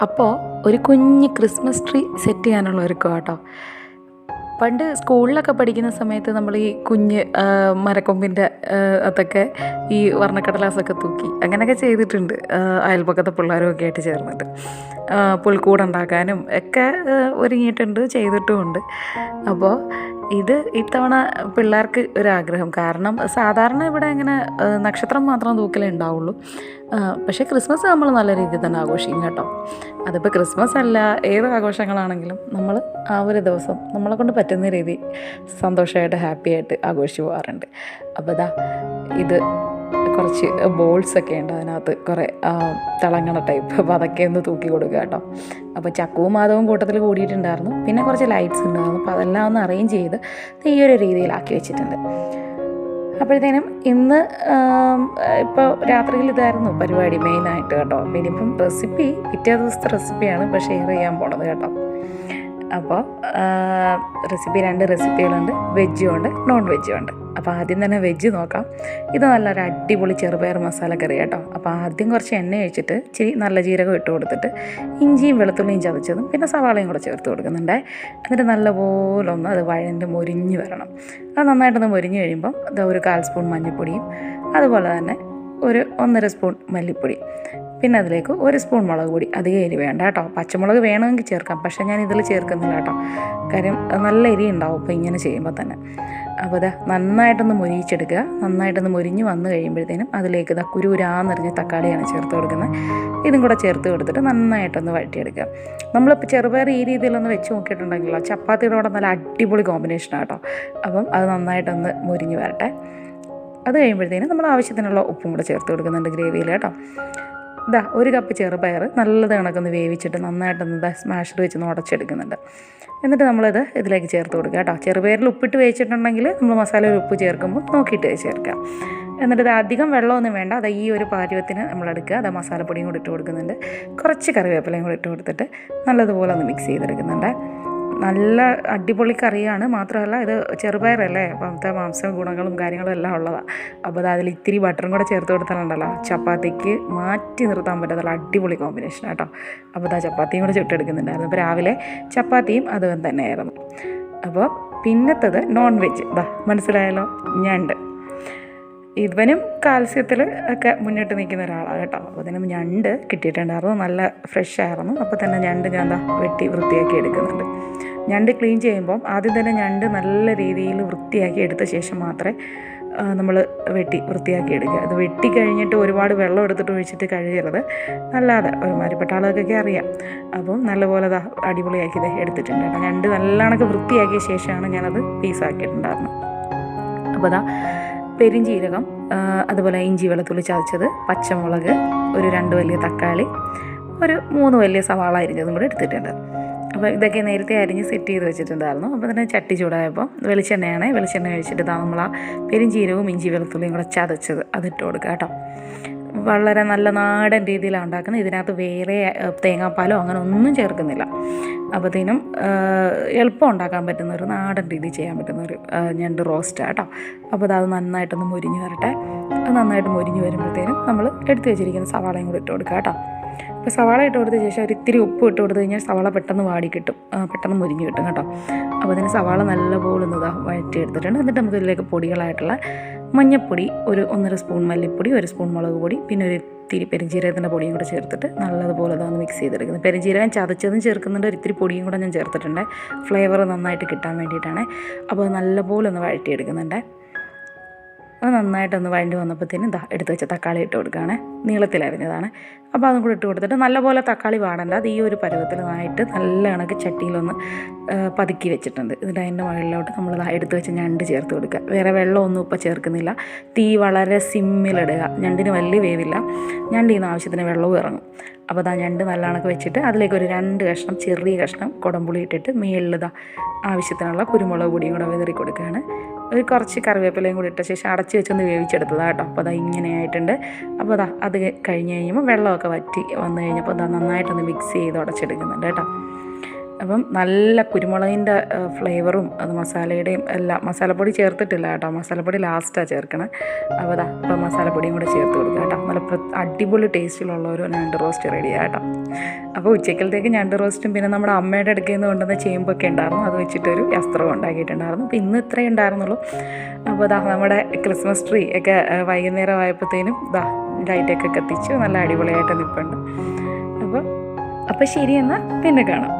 അപ്പോൾ ഒരു കുഞ്ഞ് ക്രിസ്മസ് ട്രീ സെറ്റ് ചെയ്യാനുള്ള ഒരുക്കമാണ് കേട്ടോ. പണ്ട് സ്കൂളിലൊക്കെ പഠിക്കുന്ന സമയത്ത് നമ്മൾ ഈ കുഞ്ഞ് മരക്കൊമ്പിൻ്റെ അതൊക്കെ ഈ വർണ്ണക്കടലാസൊക്കെ തൂക്കി അങ്ങനെയൊക്കെ ചെയ്തിട്ടുണ്ട്. അയൽപക്കത്തെ പിള്ളേരുമൊക്കെ ആയിട്ട് ചേർന്നിട്ട് പുൽക്കൂടുണ്ടാക്കാനും ഒക്കെ ഒരുങ്ങിയിട്ടുണ്ട്, ചെയ്തിട്ടുമുണ്ട്. അപ്പോൾ ഇത് ഇത്തവണ പിള്ളേർക്ക് ഒരാഗ്രഹം. കാരണം സാധാരണ ഇവിടെ അങ്ങനെ നക്ഷത്രം മാത്രം തൂക്കലേ ഉണ്ടാവുള്ളൂ. പക്ഷേ ക്രിസ്മസ് നമ്മൾ നല്ല രീതിയിൽ തന്നെ ആഘോഷിക്കും കേട്ടോ. അതിപ്പോൾ ക്രിസ്മസ് അല്ല, ഏത് ആഘോഷങ്ങളാണെങ്കിലും നമ്മൾ ആ ഒരു ദിവസം നമ്മളെ കൊണ്ട് പറ്റുന്ന രീതി സന്തോഷമായിട്ട് ഹാപ്പി ആയിട്ട് ആഘോഷിച്ച് പോകാറുണ്ട്. അപ്പോൾ ഇത് കുറച്ച് ബോൾസൊക്കെ ഉണ്ട്, അതിനകത്ത് കുറേ തിളങ്ങണ ടൈപ്പ്. അപ്പോൾ അതൊക്കെ ഒന്ന് തൂക്കി കൊടുക്കുക കേട്ടോ. അപ്പോൾ ചക്കവും മാധവും കൂട്ടത്തിൽ കൂടിയിട്ടുണ്ടായിരുന്നു. പിന്നെ കുറച്ച് ലൈറ്റ്സ് ഉണ്ടായിരുന്നു. അപ്പോൾ അതെല്ലാം ഒന്ന് അറേഞ്ച് ചെയ്ത് ഈ ഒരു രീതിയിലാക്കി വെച്ചിട്ടുണ്ട്. അപ്പോഴത്തേനും ഇന്ന് ഇപ്പോൾ രാത്രിയിൽ ഇതായിരുന്നു പരിപാടി മെയിനായിട്ട് കേട്ടോ. അപ്പോൾ ഇനിയിപ്പം റെസിപ്പി പിറ്റേ ദിവസത്തെ റെസിപ്പിയാണ് ഇപ്പോൾ ഷെയർ ചെയ്യാൻ പോണത് കേട്ടോ. അപ്പോൾ രണ്ട് റെസിപ്പികളുണ്ട്, വെജും ഉണ്ട് നോൺ വെജും ഉണ്ട്. അപ്പോൾ ആദ്യം തന്നെ വെജ് നോക്കാം. ഇത് നല്ലൊരു അടിപൊളി ചെറുപയർ മസാലക്കറി കേട്ടോ. അപ്പോൾ ആദ്യം കുറച്ച് എണ്ണ ഒഴിച്ചിട്ട് ഇച്ചിരി നല്ല ജീരകം ഇട്ട് കൊടുത്തിട്ട് ഇഞ്ചിയും വെളുത്തുള്ളിയും ചതച്ചതും പിന്നെ സവാളയും കൂടെ ചേർത്ത് കൊടുക്കുന്നുണ്ട്. എന്നിട്ട് നല്ലപോലെ ഒന്ന് അത് വഴണ്ട് മൊരിഞ്ഞ് വരണം. അത് നന്നായിട്ടൊന്ന് മൊരിഞ്ഞ് കഴിയുമ്പം ഒരു 1/4 സ്പൂൺ മഞ്ഞൾപ്പൊടിയും അതുപോലെ തന്നെ ഒരു 1.5 സ്പൂൺ മല്ലിപ്പൊടി, പിന്നെ അതിലേക്ക് 1 സ്പൂൺ മുളക് പൊടി. അധികം എരി വേണ്ട കേട്ടോ. പച്ചമുളക് വേണമെങ്കിൽ ചേർക്കാം, പക്ഷേ ഞാൻ ഇതിൽ ചേർക്കുന്നില്ല കേട്ടോ. കാര്യം നല്ല എരി ഉണ്ടാവും ഇപ്പോൾ ഇങ്ങനെ ചെയ്യുമ്പോൾ തന്നെ. അപ്പോൾ നന്നായിട്ടൊന്ന് മൊരിയിച്ചെടുക്കുക. നന്നായിട്ടൊന്ന് മൊരിഞ്ഞ് വന്ന് കഴിയുമ്പോഴത്തേനും അതിലേക്ക് കുരുരാന്നറിഞ്ഞ് തക്കാളിയാണ് ചേർത്ത് കൊടുക്കുന്നത്. ഇതും കൂടെ ചേർത്ത് കൊടുത്തിട്ട് നന്നായിട്ടൊന്ന് വഴറ്റിയെടുക്കുക. നമ്മളിപ്പോൾ ചെറുപയർ ഈ രീതിയിലൊന്ന് വെച്ച് നോക്കിയിട്ടുണ്ടെങ്കിലോ ചപ്പാത്തിയുടെ കൂടെ നല്ല അടിപൊളി കോമ്പിനേഷനാണ് കേട്ടോ. അപ്പം അത് നന്നായിട്ടൊന്ന് മൊരിഞ്ഞ് വരട്ടെ. അത് കഴിയുമ്പോഴത്തേനും നമ്മൾ ആവശ്യത്തിനുള്ള ഉപ്പും കൂടെ ചേർത്ത് കൊടുക്കുന്നുണ്ട് ഗ്രേവിയിൽ കേട്ടോ. 1 കപ്പ് ചെറുപയർ നല്ലത് കണക്കൊന്ന് വേവിച്ചിട്ട് നന്നായിട്ടൊന്ന് സ്മാഷർ വെച്ച് ഉടച്ചെടുക്കുന്നുണ്ട്. എന്നിട്ട് നമ്മളിത് ഇതിലേക്ക് ചേർത്ത് കൊടുക്കുക കേട്ടോ. ചെറുപയറിൽ ഉപ്പിട്ട് വേവിച്ചിട്ടുണ്ടെങ്കിൽ നമ്മൾ മസാലയിൽ ഉപ്പ് ചേർക്കുമ്പോൾ നോക്കിയിട്ട് ചേർക്കുക. എന്നിട്ട് അധികം വെള്ളമൊന്നും വേണ്ട. ഈ ഒരു പാചകത്തിന് നമ്മളെടുക്കുക. മസാലപ്പൊടിയും കൂടി ഇട്ട് കൊടുക്കുന്നുണ്ട്. കുറച്ച് കറിവേപ്പിലയും കൂടി ഇട്ട് കൊടുത്തിട്ട് നല്ലതുപോലെ ഒന്ന് മിക്സ് ചെയ്തെടുക്കുന്നുണ്ട്. നല്ല അടിപൊളി കറിയാണ്. മാത്രമല്ല ഇത് ചെറുപയറല്ലേ, അപ്പം മാംസ ഗുണങ്ങളും കാര്യങ്ങളും എല്ലാം ഉള്ളതാണ്. അപ്പോൾ അതിൽ ഇത്തിരി ബട്ടറും കൂടെ ചേർത്ത് കൊടുത്താലുണ്ടല്ലോ ചപ്പാത്തിക്ക് മാറ്റി നിർത്താൻ പറ്റാത്ത അടിപൊളി കോമ്പിനേഷൻ കേട്ടോ. അപ്പോൾ ചപ്പാത്തിയും കൂടെ ചുട്ടെടുക്കുന്നുണ്ടായിരുന്നു. അപ്പോൾ രാവിലെ ചപ്പാത്തിയും അത് തന്നെയായിരുന്നു. അപ്പോൾ പിന്നത്തത് നോൺ വെജ്. മനസ്സിലായല്ലോ, ഞണ്ട്. ഇവനും കാൽസ്യത്തിൽ ഒക്കെ മുന്നിട്ട് നിൽക്കുന്ന ഒരാളാണ് കേട്ടോ. അപ്പോൾ അതിനും ഞണ്ട് കിട്ടിയിട്ടുണ്ടായിരുന്നു, നല്ല ഫ്രഷ് ആയിരുന്നു. അപ്പോൾ തന്നെ ഞണ്ട് ഞാൻ വെട്ടി വൃത്തിയാക്കി എടുക്കുന്നുണ്ട്. ഞണ്ട് ക്ലീൻ ചെയ്യുമ്പം ആദ്യം തന്നെ ഞണ്ട് നല്ല രീതിയിൽ വൃത്തിയാക്കി എടുത്ത ശേഷം മാത്രമേ നമ്മൾ വെട്ടി വൃത്തിയാക്കി എടുക്കുക. അത് വെട്ടി കഴിഞ്ഞിട്ട് ഒരുപാട് വെള്ളം എടുത്തിട്ട് ഒഴിച്ചിട്ട് കഴുകരുത്. അല്ലാതെ ഒരുമാതിരിപ്പെട്ട ആളുകൾക്കൊക്കെ അറിയാം. അപ്പം നല്ലപോലെ അടിപൊളിയാക്കി എടുത്തിട്ടുണ്ട് കേട്ടോ. ഞണ്ട് നല്ലവണ്ണം വൃത്തിയാക്കിയ ശേഷമാണ് ഞാനത് പീസാക്കിയിട്ടുണ്ടായിരുന്നു. അപ്പോൾ പെരിഞ്ചീരകം, അതുപോലെ ഇഞ്ചി വെളുത്തുള്ളി ചതച്ചത്, പച്ചമുളക്, ഒരു 2 വലിയ തക്കാളി, ഒരു 3 വലിയ സവാള അരിഞ്ഞതും കൂടി എടുത്തിട്ടുണ്ട്. അപ്പോൾ ഇതൊക്കെ നേരത്തെ അരിഞ്ഞ് സെറ്റ് ചെയ്ത് വെച്ചിട്ടുണ്ടായിരുന്നു. അപ്പോൾ തന്നെ ചട്ടി ചൂടായപ്പോൾ വെളിച്ചെണ്ണ ഒഴിച്ചിട്ട് നമ്മൾ ആ പെരിഞ്ചീരകവും ഇഞ്ചി വെളുത്തുള്ളിയും കൂടെ ചതച്ചത് അതിട്ട് കൊടുക്കുക കേട്ടോ. വളരെ നല്ല നാടൻ രീതിയിലാണ് ഉണ്ടാക്കുന്നത്. ഇതിനകത്ത് വേറെ തേങ്ങാപ്പാലോ അങ്ങനെ ഒന്നും ചേർക്കുന്നില്ല. അപ്പോഴത്തേനും എളുപ്പം ഉണ്ടാക്കാൻ പറ്റുന്ന ഒരു നാടൻ രീതി ചെയ്യാൻ പറ്റുന്നൊരു ഞണ്ട് റോസ്റ്റാണ് കേട്ടോ. അപ്പോൾ അത് നന്നായിട്ടൊന്ന് മൊരിഞ്ഞ് വരട്ടെ. അത് നന്നായിട്ട് മൊരിഞ്ഞ് വരുമ്പോഴത്തേനും നമ്മൾ എടുത്ത് വെച്ചിരിക്കുന്ന സവാളയും കൂടി ഇട്ട് കൊടുക്കുക കേട്ടോ. അപ്പോൾ സവാള ഇട്ട് കൊടുത്ത ശേഷം ഒരു ഇത്തിരി ഉപ്പ് ഇട്ട് കൊടുത്തു കഴിഞ്ഞാൽ സവാള പെട്ടെന്ന് വാടി കിട്ടും, പെട്ടെന്ന് മുരിഞ്ഞ് കിട്ടും കേട്ടോ. അപ്പോൾ അതിന് സവാള നല്ലപോലെ ഒന്ന് വഴറ്റി എടുത്തിട്ടുണ്ട്. എന്നിട്ട് നമുക്ക് ഇതിലേക്ക് പൊടികളായിട്ടുള്ള മഞ്ഞൾപ്പൊടി, ഒരു 1.5 സ്പൂൺ മല്ലിപ്പൊടി, 1 സ്പൂൺ മുളക് പൊടി, പിന്നെ ഒരു ഇത്തിരി പെരിഞ്ചീരകത്തിൻ്റെ പൊടിയും കൂടെ ചേർത്തിട്ട് നല്ലതുപോലെ ഒന്ന് മിക്സ് ചെയ്തെടുക്കുന്നത്. പെരിഞ്ചീരകം ചതച്ചതും ചേർക്കുന്നുണ്ട്, ഒരു ഇത്തിരി പൊടിയും കൂടെ ഞാൻ ചേർത്തിട്ടുണ്ട്, ഫ്ലേവർ നന്നായിട്ട് കിട്ടാൻ വേണ്ടിയിട്ടാണ്. അപ്പോൾ നല്ലപോലെ ഒന്ന് വഴറ്റിയെടുക്കുന്നുണ്ട്. അത് നന്നായിട്ടൊന്ന് വഴണ്ടി വന്നപ്പോഴത്തേനും എടുത്ത് വെച്ച തക്കാളി ഇട്ട് കൊടുക്കുകയാണ്, നീളത്തിലരിഞ്ഞതാണ്. അപ്പോൾ അതും കൂടി ഇട്ട് കൊടുത്തിട്ട് നല്ലപോലെ തക്കാളി വാടണ്ട. അത് ഈ ഒരു പരുവത്തിൽ നന്നായിട്ട് നല്ല കണക്ക് ചട്ടിയിലൊന്ന് പതുക്കി വെച്ചിട്ടുണ്ട്. ഇതിൻ്റെ അതിൻ്റെ മുകളിലോട്ട് നമ്മൾ എടുത്ത് വെച്ച് ഞണ്ട് ചേർത്ത് കൊടുക്കുക. വേറെ വെള്ളമൊന്നും ഇപ്പോൾ ചേർക്കുന്നില്ല. തീ വളരെ സിമ്മിലിടുക. ഞണ്ടിന് വലിയ വേവില്ല, ഞണ്ടിന് ആവശ്യത്തിന് വെള്ളവും ഇറങ്ങും. അപ്പോൾ ഞണ്ട് നല്ല കണക്ക് വെച്ചിട്ട് അതിലേക്ക് ഒരു 2 കഷ്ണം ചെറിയ കഷ്ണം കുടംപുളി ഇട്ടിട്ട് മേളിൽ ആവശ്യത്തിനുള്ള കുരുമുളക് പൊടിയും കൂടെ വിതറി കൊടുക്കുകയാണ്. ഒരു കുറച്ച് കറിവേപ്പിലയും കൂടി ഇട്ട ശേഷം അടച്ച് വെച്ചൊന്ന് വേവിച്ചെടുത്തതാണ് കേട്ടോ. അപ്പോൾ ഇങ്ങനെയായിട്ടുണ്ട്. അപ്പോൾ അത് കഴിഞ്ഞ് കഴിയുമ്പോൾ വെള്ളമൊക്കെ വറ്റി വന്നു കഴിഞ്ഞപ്പോൾ നന്നായിട്ടൊന്ന് മിക്സ് ചെയ്ത് ഉടച്ചെടുക്കുന്നുണ്ട് കേട്ടോ. അപ്പം നല്ല കുരുമുളകിൻ്റെ ഫ്ലേവറും അത് മസാലയുടെയും എല്ലാം, മസാലപ്പൊടി ചേർത്തിട്ടില്ല കേട്ടോ, മസാലപ്പൊടി ലാസ്റ്റാണ് ചേർക്കണം. അപ്പോൾ അതാ ഇപ്പോൾ മസാലപ്പൊടിയും കൂടെ ചേർത്ത് കൊടുക്കുക കേട്ടോ. നല്ല അടിപൊളി ടേസ്റ്റിലുള്ള ഒരു ഞണ്ട് റോസ്റ്റ് റെഡിയാണ് കേട്ടോ. അപ്പോൾ ഉച്ചക്കലത്തേക്ക് ഞണ്ട് റോസ്റ്റും പിന്നെ നമ്മുടെ അമ്മയുടെ അടുക്കൽ നിന്ന് കൊണ്ടുവന്ന ചേമ്പൊക്കെ ഉണ്ടായിരുന്നു, അത് വെച്ചിട്ടൊരു വസ്ത്രം ഉണ്ടാക്കിയിട്ടുണ്ടായിരുന്നു. അപ്പോൾ ഇന്ന് ഇത്രയേ ഉണ്ടായിരുന്നുള്ളൂ. അപ്പോൾ ഇതാ നമ്മുടെ ക്രിസ്മസ് ട്രീ ഒക്കെ വൈകുന്നേരം ആയപ്പോഴത്തേനും ഇതാ ലൈറ്റൊക്കെ കത്തിച്ച് നല്ല അടിപൊളിയായിട്ട് നിൽപ്പുണ്ട്. അപ്പോൾ ശരി, എന്നാൽ പിന്നെ കാണാം.